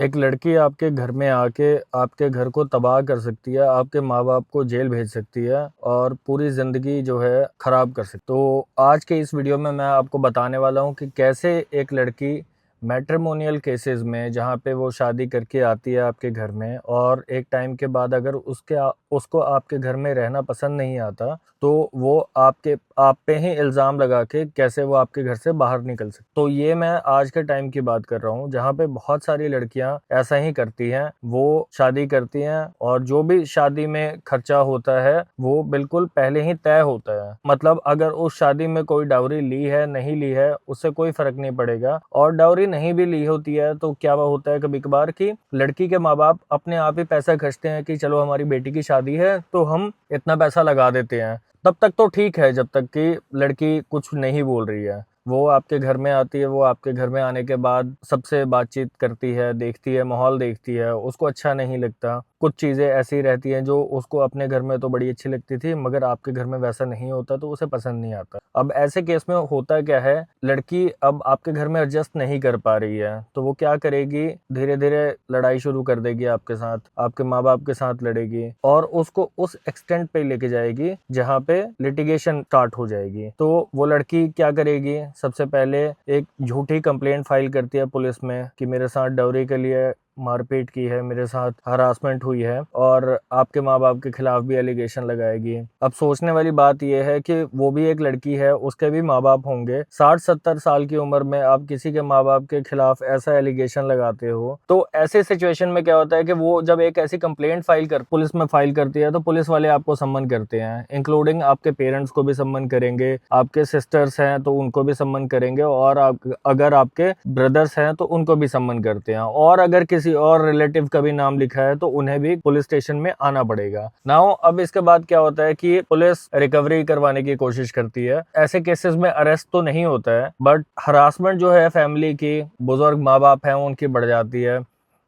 एक लड़की आपके घर में आके आपके घर को तबाह कर सकती है, आपके माँ-बाप को जेल भेज सकती है और पूरी ज़िंदगी जो है ख़राब कर सकती है। तो आज के इस वीडियो में मैं आपको बताने वाला हूँ कि कैसे एक लड़की मैट्रिमोनियल केसेज़ में जहाँ पे वो शादी करके आती है आपके घर में और एक टाइम के बाद अगर उसको आपके घर में रहना पसंद नहीं आता, तो वो आप पे ही इल्ज़ाम लगा के कैसे वो आपके घर से बाहर निकल सकती। तो ये मैं आज के टाइम की बात कर रहा हूँ, जहाँ पे बहुत सारी लड़कियाँ ऐसा ही करती हैं। वो शादी करती हैं और जो भी शादी में खर्चा होता है, वो बिल्कुल पहले ही तय होता है। मतलब अगर उस शादी में कोई डाउरी ली है, नहीं ली है, उससे कोई फ़र्क नहीं पड़ेगा और डाउरी नहीं भी ली होती है, तो क्या वो होता है कभी-कभार कि लड़की के माँ-बाप अपने आप ही पैसा खर्चते हैं कि चलो हमारी बेटी की शादी है, तो हम इतना पैसा लगा देते हैं। तब तक तो ठीक है जब तक कि लड़की कुछ नहीं बोल रही है। वो आपके घर में आती है, वो आपके घर में आने के बाद सबसे बातचीत करती है, देखती है, माहौल देखती है, उसको अच्छा नहीं लगता। कुछ चीज़ें ऐसी रहती हैं जो उसको अपने घर में तो बड़ी अच्छी लगती थी, मगर आपके घर में वैसा नहीं होता तो उसे पसंद नहीं आता। अब ऐसे केस में होता क्या है, लड़की अब आपके घर में एडजस्ट नहीं कर पा रही है, तो वो क्या करेगी, धीरे-धीरे लड़ाई शुरू कर देगी आपके साथ, आपके माँ-बाप के साथ लड़ेगी और उसको उस एक्सटेंट पे लेके जाएगी जहाँ पे लिटिगेशन स्टार्ट हो जाएगी। तो वो लड़की क्या करेगी, सबसे पहले एक झूठी कंप्लेंट फाइल करती है पुलिस में कि मेरे साथ डाउरी के लिए मारपीट की है, मेरे साथ हरासमेंट हुई है और आपके माँ-बाप के खिलाफ भी एलिगेशन लगाएगी। अब सोचने वाली बात यह है कि वो भी एक लड़की है, उसके भी माँ-बाप होंगे। 60-70 साल की उम्र में आप किसी के माँ-बाप के खिलाफ ऐसा एलिगेशन लगाते हो, तो ऐसे सिचुएशन में क्या होता है कि वो जब एक ऐसी कंप्लेंट पुलिस में फाइल करती है, तो पुलिस वाले आपको सम्मन करते हैं, इंक्लूडिंग आपके पेरेंट्स को भी सम्मन करेंगे, आपके सिस्टर्स हैं तो उनको भी सम्मन करेंगे और अगर आपके ब्रदर्स हैं तो उनको भी सम्मन करते हैं और अगर किसी और रिलेटिव का भी नाम लिखा है तो उन्हें भी पुलिस स्टेशन में आना पड़ेगा। नाउ अब इसके बाद क्या होता है कि पुलिस रिकवरी करवाने की कोशिश करती है। ऐसे केसेस में अरेस्ट तो नहीं होता है, बट हरासमेंट जो है फैमिली की, बुजुर्ग माँ बाप हैं उनकी बढ़ जाती है।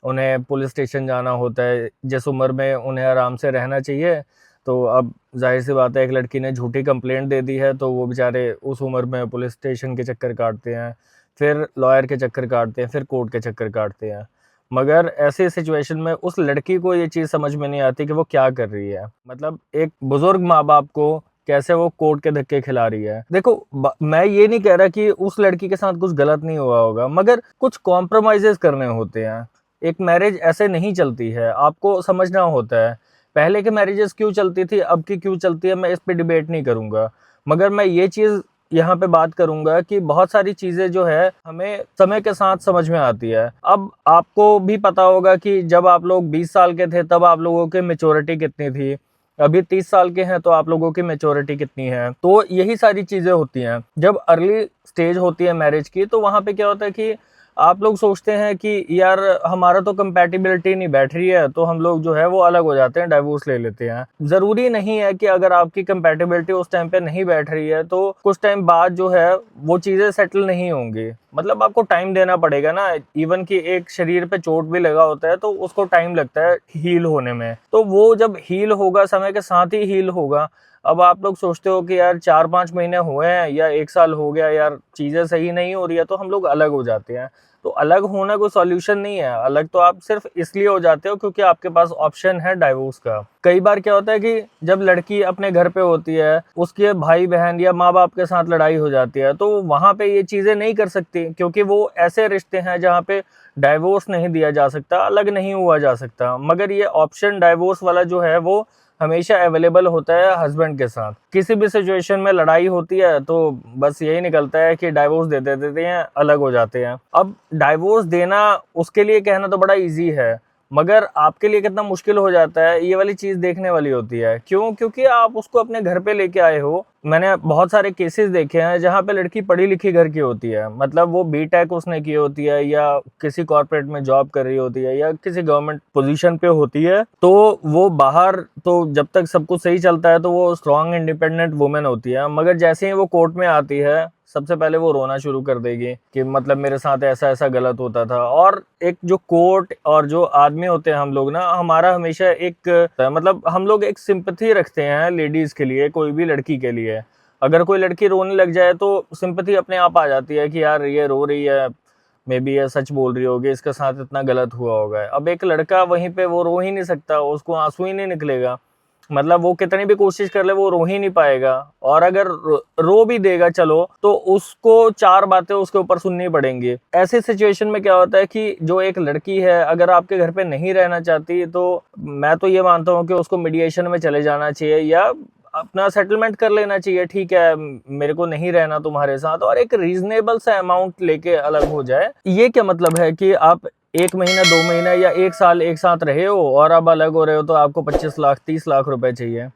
उन्हें पुलिस स्टेशन जाना होता है, जिस उम्र में उन्हें आराम से रहना चाहिए। तो अब जाहिर सी बात है, एक लड़की ने झूठी कंप्लेंट दे दी है तो वो बेचारे उस उम्र में पुलिस स्टेशन के चक्कर काटते हैं, फिर लॉयर के चक्कर काटते हैं, फिर कोर्ट के चक्कर काटते हैं। मगर ऐसी सिचुएशन में उस लड़की को ये चीज़ समझ में नहीं आती कि वो क्या कर रही है। मतलब एक बुजुर्ग माँ-बाप को कैसे वो कोर्ट के धक्के खिला रही है। देखो मैं ये नहीं कह रहा कि उस लड़की के साथ कुछ गलत नहीं हुआ होगा, मगर कुछ कॉम्प्रोमाइज़ेज़ करने होते हैं। एक मैरिज ऐसे नहीं चलती है, आपको समझना होता है। पहले की मैरिजेज़ क्यों चलती थी, अब की क्यों चलती है, मैं इस पे डिबेट नहीं करूँगा। मगर मैं ये चीज़ यहाँ पे बात करूँगा कि बहुत सारी चीज़ें जो है हमें समय के साथ समझ में आती है। अब आपको भी पता होगा कि जब आप लोग 20 साल के थे तब आप लोगों की मैच्योरिटी कितनी थी। अभी 30 साल के हैं तो आप लोगों की मैच्योरिटी कितनी है। तो यही सारी चीज़ें होती हैं। जब अर्ली स्टेज होती है मैरिज की, तो वहाँ पे क्या होता है कि आप लोग सोचते हैं कि यार हमारा तो कंपैटिबिलिटी नहीं बैठ रही है, तो हम लोग जो है वो अलग हो जाते हैं, डाइवोर्स ले लेते हैं। ज़रूरी नहीं है कि अगर आपकी कंपैटिबिलिटी उस टाइम पे नहीं बैठ रही है तो कुछ टाइम बाद जो है वो चीज़ें सेटल नहीं होंगी। मतलब आपको टाइम देना पड़ेगा ना। इवन कि एक शरीर पे चोट भी लगा होता है तो उसको टाइम लगता है हील होने में। तो वो जब हील होगा, समय के साथ ही हील होगा। अब आप लोग सोचते हो कि यार 4-5 महीने हुए हैं या 1 साल हो गया, यार चीज़ें सही नहीं हो रही है, तो हम लोग अलग हो जाते हैं। तो अलग होना कोई सॉल्यूशन नहीं है। अलग तो आप सिर्फ इसलिए हो जाते हो क्योंकि आपके पास ऑप्शन है डाइवोर्स का। कई बार क्या होता है कि जब लड़की अपने घर पे होती है, उसके भाई बहन या माँ बाप के साथ लड़ाई हो जाती है, तो वहाँ पे ये चीज़ें नहीं कर सकती क्योंकि वो ऐसे रिश्ते हैं जहाँ पे डाइवोर्स नहीं दिया जा सकता, अलग नहीं हुआ जा सकता। मगर ये ऑप्शन डाइवोर्स वाला जो है वो हमेशा अवेलेबल होता है हस्बैंड के साथ। किसी भी सिचुएशन में लड़ाई होती है तो बस यही निकलता है कि डाइवोर्स दे देते हैं, अलग हो जाते हैं। अब डाइवोर्स देना उसके लिए कहना तो बड़ा ईज़ी है, मगर आपके लिए कितना मुश्किल हो जाता है, ये वाली चीज़ देखने वाली होती है। क्यों? क्योंकि आप उसको अपने घर पे लेके आए हो। मैंने बहुत सारे केसेस देखे हैं जहाँ पे लड़की पढ़ी लिखी घर की होती है, मतलब वो बीटेक उसने की होती है या किसी कॉर्पोरेट में जॉब कर रही होती है या किसी गवर्नमेंट पोजीशन पे होती है। तो वो बाहर तो जब तक सब कुछ सही चलता है तो वो स्ट्रॉन्ग इंडिपेंडेंट वुमेन होती है, मगर जैसे ही वो कोर्ट में आती है सबसे पहले वो रोना शुरू कर देगी कि मतलब मेरे साथ ऐसा ऐसा गलत होता था। और एक जो कोर्ट और जो आदमी होते हैं हम लोग ना, हमारा हमेशा एक मतलब हम लोग एक सिंपैथी रखते हैं लेडीज के लिए, कोई भी लड़की के लिए। अगर कोई लड़की रोने लग जाए तो सिंपैथी अपने आप आ जाती है कि यार ये रो रही है, मे बी ये सच बोल रही होगी, इसके साथ इतना गलत हुआ होगा। अब एक लड़का वहीं पे वो रो ही नहीं सकता, उसको आंसू ही नहीं निकलेगा, मतलब वो कितनी भी कोशिश कर ले वो रो ही नहीं पाएगा। और अगर रो भी देगा चलो, तो उसको 4 बातें उसके ऊपर सुननी पड़ेंगी। ऐसे सिचुएशन में क्या होता है कि जो एक लड़की है अगर आपके घर पे नहीं रहना चाहती, तो मैं तो ये मानता हूँ कि उसको मीडिएशन में चले जाना चाहिए या अपना सेटलमेंट कर लेना चाहिए। ठीक है, मेरे को नहीं रहना तुम्हारे साथ, और एक रीजनेबल सा अमाउंट लेके अलग हो जाए। ये क्या मतलब है कि आप 1 महीना 2 महीना या 1 साल एक साथ रहे हो और अब अलग हो रहे हो तो आपको 25 लाख 30 लाख रुपए चाहिए।